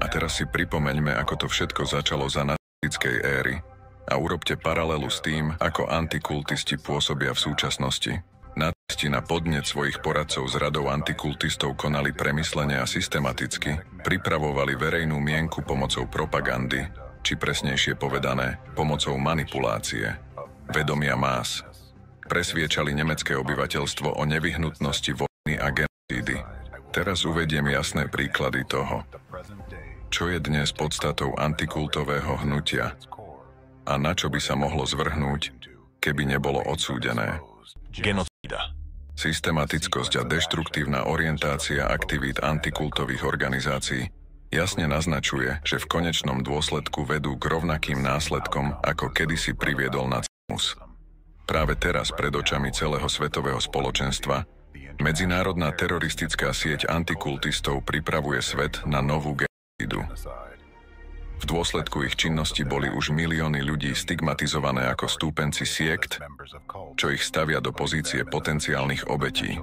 A teraz si pripomeňme, ako to všetko začalo za nacistickej éry a urobte paralelu s tým, ako antikultisti pôsobia v súčasnosti. Nacisti na podnet svojich poradcov z radou antikultistov konali premyslene a systematicky, pripravovali verejnú mienku pomocou propagandy, či presnejšie povedané, pomocou manipulácie, vedomia más. Presviečali nemecké obyvateľstvo o nevyhnutnosti vojny a genocídy. Teraz uvediem jasné príklady toho, čo je dnes podstatou antikultového hnutia a na čo by sa mohlo zvrhnúť, keby nebolo odsúdené. Genocída. Systematickosť a deštruktívna orientácia aktivít antikultových organizácií jasne naznačuje, že v konečnom dôsledku vedú k rovnakým následkom, ako kedysi priviedol nacizmus. Práve teraz pred očami celého svetového spoločenstva medzinárodná teroristická sieť antikultistov pripravuje svet na novú genocídu. V dôsledku ich činnosti boli už milióny ľudí stigmatizované ako stúpenci siekt, čo ich stavia do pozície potenciálnych obetí.